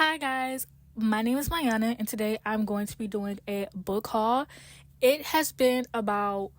Hi guys, my name is Mayana and today I'm going to be doing a book haul. It has been about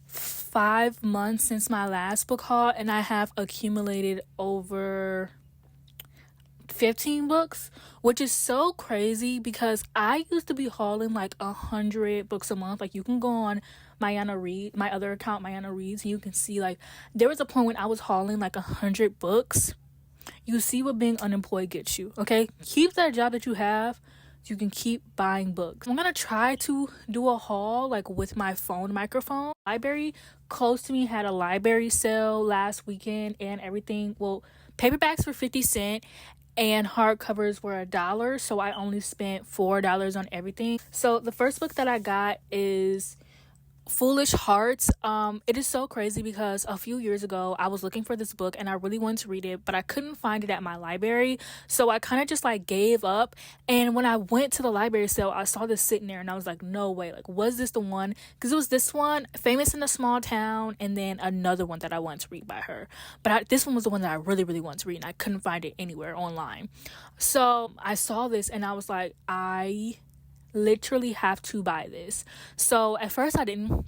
5 months since my last book haul and I have accumulated over 15 books, which is so crazy because I used to be hauling like 100 books a month. Like you can go on Mayana Read, my other account Mayana Reads, and you can see like there was a point when I was hauling like 100 books. You see what being unemployed gets you, okay? Keep that job that you have so you can keep buying books. I'm gonna try to do a haul like with my phone microphone. Library close to me had a library sale last weekend and everything. Well, paperbacks were 50 cents and hardcovers were $1, so I only spent $4 on everything. So the first book that I got is Foolish Hearts. It is so crazy because a few years ago I was looking for this book and I really wanted to read it, but I couldn't find it at my library, so I kind of just like gave up. And when I went to the library sale, I saw this sitting there and I was like, no way, like was this the one? Because it was this one, Famous in a Small Town, and then another one that I wanted to read by her, but this one was the one that I really wanted to read and I couldn't find it anywhere online. So I saw this and I was like, I literally have to buy this. So at first I didn't.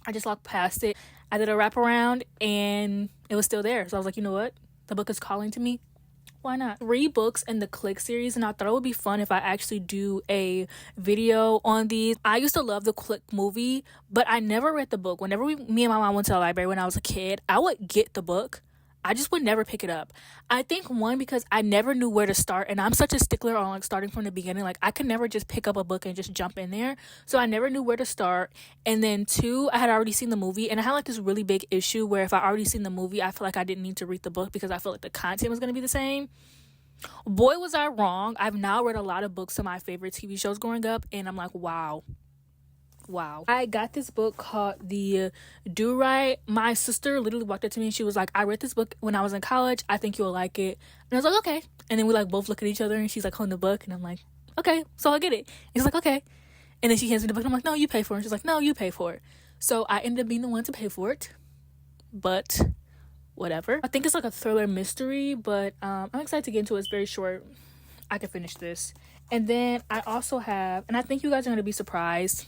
I just walked past it. I did a wraparound and it was still there. So I was like, you know what? The book is calling to me. Why not? 3 books in the Click series, and I thought it would be fun if I actually do a video on these. I used to love the Click movie, but I never read the book. Whenever me and my mom went to the library when I was a kid, I would get the book. I just would never pick it up. I think one, because I never knew where to start, and I'm such a stickler on like starting from the beginning. Like I could never just pick up a book and just jump in there. So I never knew where to start. And then 2, I had already seen the movie, and I had like this really big issue where if I already seen the movie, I feel like I didn't need to read the book because I felt like the content was going to be the same. Boy, was I wrong. I've now read a lot of books of my favorite TV shows growing up, and I'm like, wow. I got this book called The Do Right. My sister literally walked up to me and she was like, I read this book when I was in college. I think you'll like it. And I was like, okay. And then we like both look at each other and she's like holding the book and I'm like, okay, so I'll get it. And she's like, okay. And then she hands me the book and I'm like, no, you pay for it. And she's like, no, you pay for it. So I ended up being the one to pay for it. But whatever. I think it's like a thriller mystery, but I'm excited to get into it. It's very short. I can finish this. And then I also have, and I think you guys are going to be surprised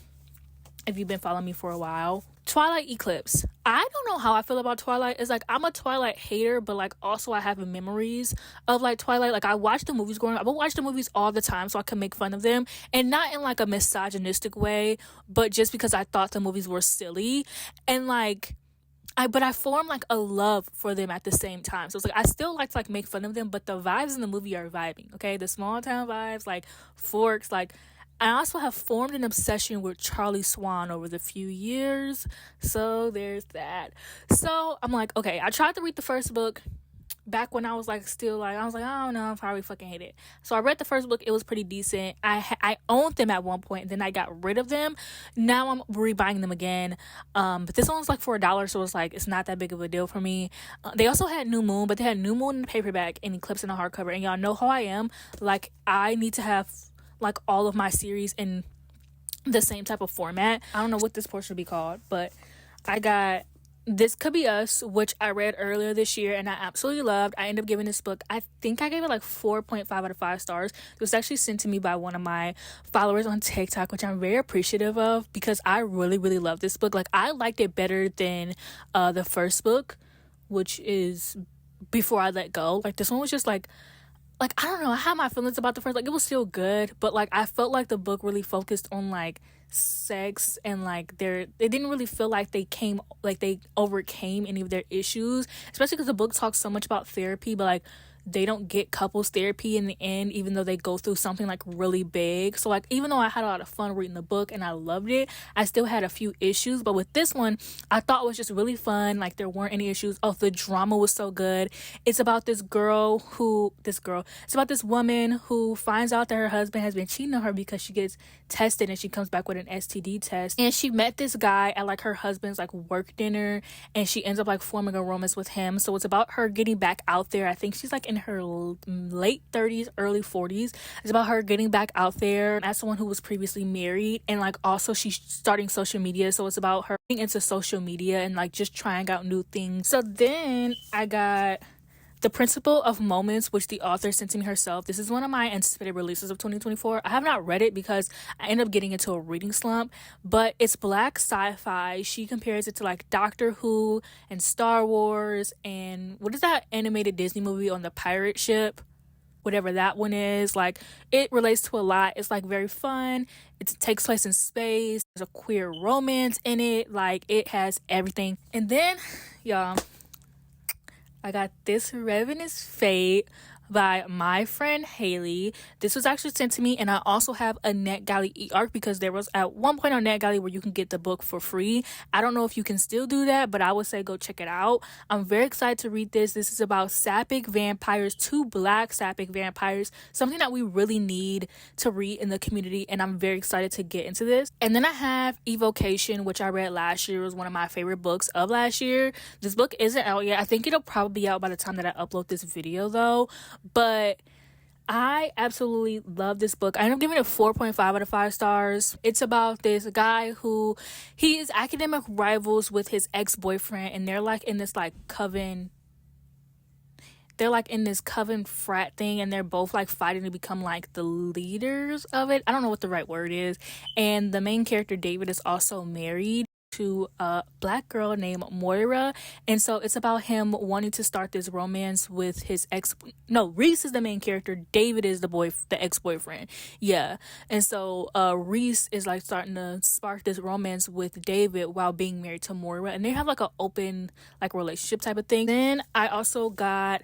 if you've been following me for a while, Twilight Eclipse. I don't know how I feel about Twilight. It's like I'm a Twilight hater, but like also I have memories of like Twilight. Like I watched the movies growing up. I would watch the movies all the time so I could make fun of them, and not in like a misogynistic way, but just because I thought the movies were silly. And like I formed like a love for them at the same time. So it's like I still like to like make fun of them, but the vibes in the movie are vibing. Okay, the small town vibes, like Forks, like I also have formed an obsession with Charlie Swan over the few years. So there's that. So I'm like, okay, I tried to read the first book back when I was like still like, I was like, I don't know, I probably fucking hate it. So I read the first book. It was pretty decent. I owned them at one point and then I got rid of them. Now I'm rebuying them again. But this one was like for $1, so it's like it's not that big of a deal for me. They also had New Moon, but they had New Moon in the paperback and Eclipse in the hardcover. And y'all know how I am. Like I need to have like all of my series in the same type of format. I don't know what this portion would be called, but I got This Could Be Us, which I read earlier this year and I absolutely loved. I ended up giving this book, I think I gave it like 4.5 out of 5 stars. It was actually sent to me by one of my followers on TikTok, which I'm very appreciative of because I really love this book. Like I liked it better than the first book, which is Before I Let Go. Like this one was just like I don't know, I had my feelings about the first, like it was still good, but like I felt like the book really focused on like sex and like they didn't really feel like they overcame any of their issues, especially because the book talks so much about therapy, but like they don't get couples therapy in the end, even though they go through something like really big. So like even though I had a lot of fun reading the book and I loved it, I still had a few issues. But with this one, I thought it was just really fun. Like there weren't any issues. Oh, the drama was so good. It's about it's about this woman who finds out that her husband has been cheating on her because she gets tested and she comes back with an STD test. And she met this guy at like her husband's like work dinner and she ends up like forming a romance with him. So it's about her getting back out there. I think she's like in her late 30s, early 40s. It's about her getting back out there as someone who was previously married, and like also she's starting social media, so it's about her getting into social media and like just trying out new things. So then I got The Principle of Moments, which the author sent to me herself. This is one of my anticipated releases of 2024. I have not read it because I ended up getting into a reading slump, but it's black sci-fi. She compares it to like Doctor Who and Star Wars and what is that animated Disney movie on the pirate ship? Whatever that one is. Like, it relates to a lot. It's like very fun. It takes place in space. There's a queer romance in it. Like, it has everything. And then, y'all, I got this Revenant's Fate by my friend Haley. This was actually sent to me, and I also have a NetGalley e-arc because there was at one point on NetGalley where you can get the book for free. I don't know if you can still do that, but I would say go check it out. I'm very excited to read this. This is about sapphic vampires, 2 black sapphic vampires, something that we really need to read in the community, and I'm very excited to get into this. And then I have Evocation, which I read last year. It was one of my favorite books of last year. This book isn't out yet. I think it'll probably be out by the time that I upload this video though. But I absolutely love this book. I ended up giving it 4.5 out of 5 stars. It's about this guy who he is academic rivals with his ex-boyfriend, and they're like in this like coven. They're like in this coven frat thing, and they're both like fighting to become like the leaders of it. I don't know what the right word is. And the main character, David, is also married to a black girl named Moira, and so it's about him wanting to start this romance with his Reese is the main character, David is the ex-boyfriend. Yeah. And so Reese is like starting to spark this romance with David while being married to Moira, and they have like an open like relationship type of thing. Then I also got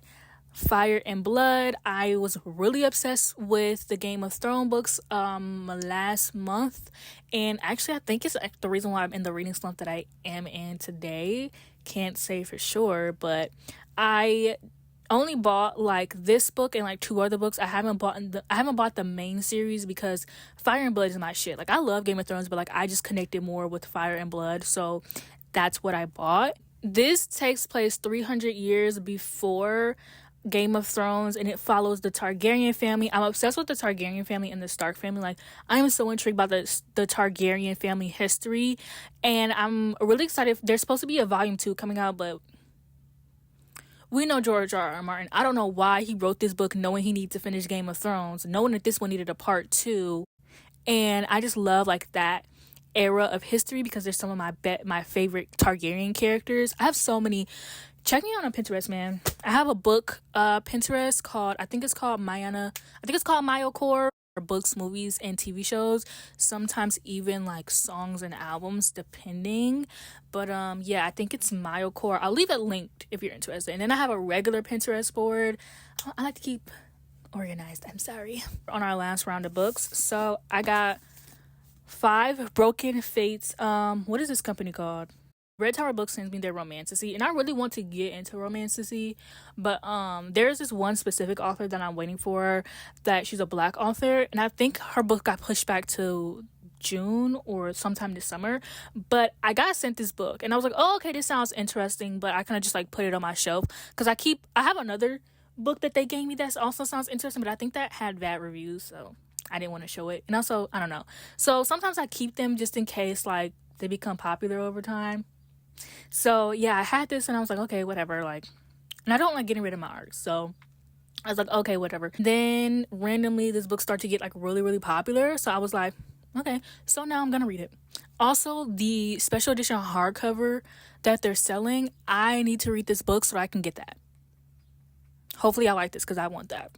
Fire and Blood. I was really obsessed with the Game of Thrones books last month, and actually I think it's the reason why I'm in the reading slump that I am in today. Can't say for sure, but I only bought like this book and like 2 other books. I haven't bought the main series because Fire and Blood is my shit. Like, I love Game of Thrones, but like I just connected more with Fire and Blood, so that's what I bought. This takes place 300 years before Game of Thrones, and it follows the Targaryen family. I'm obsessed with the Targaryen family and the Stark family. Like, I am so intrigued by the Targaryen family history, and I'm really excited. There's supposed to be a volume 2 coming out, but we know George R.R. Martin. I don't know why he wrote this book knowing he needed to finish Game of Thrones, knowing that this one needed a part 2, and I just love like that era of history because there's some of my favorite Targaryen characters. I have so many. Check me out on Pinterest, man. I have a book Pinterest called, I think it's called Mayocore, or books, movies, and TV shows. Sometimes even like songs and albums, depending. But yeah, I think it's Mayocore. I'll leave it linked if you're interested. And then I have a regular Pinterest board. I like to keep organized. I'm sorry. On our last round of books, so I got 5 Broken Fates. What is this company called? Red Tower Books sends me their Romantasy, and I really want to get into Romantasy, but there's this one specific author that I'm waiting for, that she's a black author, and I think her book got pushed back to June or sometime this summer, but I got sent this book, and I was like, oh, okay, this sounds interesting, but I kind of just like put it on my shelf, because I have another book that they gave me that also sounds interesting, but I think that had bad reviews, so I didn't want to show it, and also, I don't know, so sometimes I keep them just in case like they become popular over time. So yeah, I had this and I was like, okay, whatever, like, and I don't like getting rid of my art, so I was like, okay, whatever. Then randomly this book started to get like really, really popular, so I was like, okay, so now I'm gonna read it. Also, the special edition hardcover that they're selling, I need to read this book so I can get that. Hopefully I like this because I want that.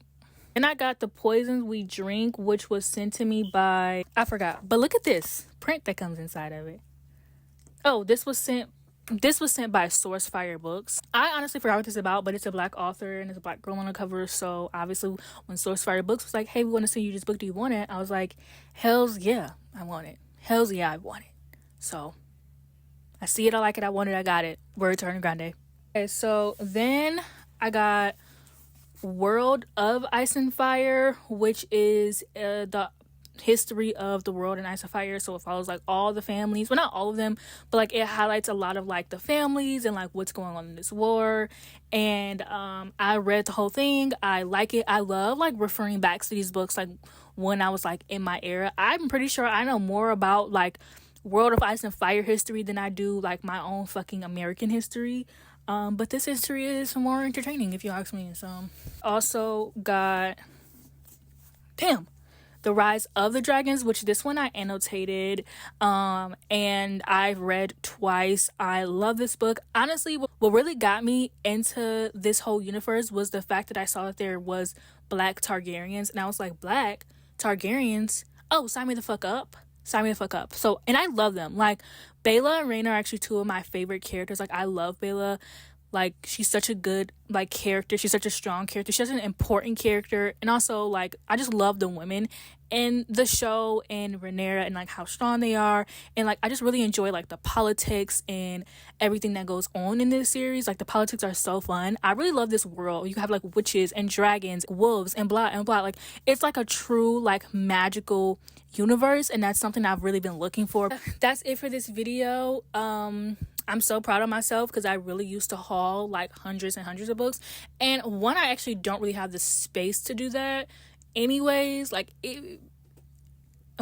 And I got The Poisons We Drink, which was sent to me by, I forgot, but look at this print that comes inside of it. Oh, this was sent by Sourcefire Books. I honestly forgot what this is about, but it's a black author and it's a black girl on the cover. So obviously when Sourcefire Books was like, hey, we want to send you this book, do you want it? I was like, hells yeah, I want it. Hells yeah, I want it. So I see it, I like it, I want it, I got it. Word to Ariana Grande. Okay, so then I got World of Ice and Fire, which is the history of the world in Ice and Fire. So it follows like all the families, well, not all of them, but like it highlights a lot of like the families and like what's going on in this war. And I read the whole thing. I like it. I love like referring back to these books like when I was like in my era. I'm pretty sure I know more about like World of Ice and Fire history than I do like my own fucking American history. But this history is more entertaining if you ask me. So also got The Rise of the Dragons, which this one I annotated, and I've read twice. I love this book. Honestly, what really got me into this whole universe was the fact that I saw that there was Black Targaryens, and I was like, Black Targaryens? Oh, sign me the fuck up. Sign me the fuck up. So, and I love them. Like, Bella and Rhaena are actually two of my favorite characters. Like, I love Bella. Like, she's such a good, like, character. She's such a strong character. She's such an important character. And also, like, I just love the women in the show and Rhaenyra and, like, how strong they are. And, like, I just really enjoy, like, the politics and everything that goes on in this series. Like, the politics are so fun. I really love this world. You have, like, witches and dragons, wolves, and blah, and blah. Like, it's, like, a true, like, magical universe. And that's something I've really been looking for. That's it for this video. I'm so proud of myself because I really used to haul like hundreds and hundreds of books, and one, I actually don't really have the space to do that anyways. Like,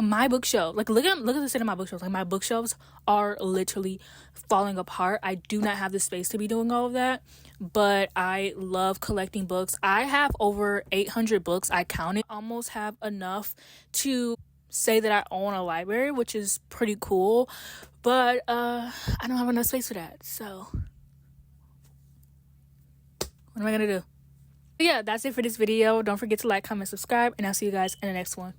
my bookshelf, like, look at the state of my bookshelves. Like, my bookshelves are literally falling apart. I do not have the space to be doing all of that, but I love collecting books. I have over 800 books. I counted. Almost have enough to say that I own a library, which is pretty cool, but I don't have enough space for that. So what am I gonna do? But yeah, that's it for this video. Don't forget to like, comment, subscribe, and I'll see you guys in the next one.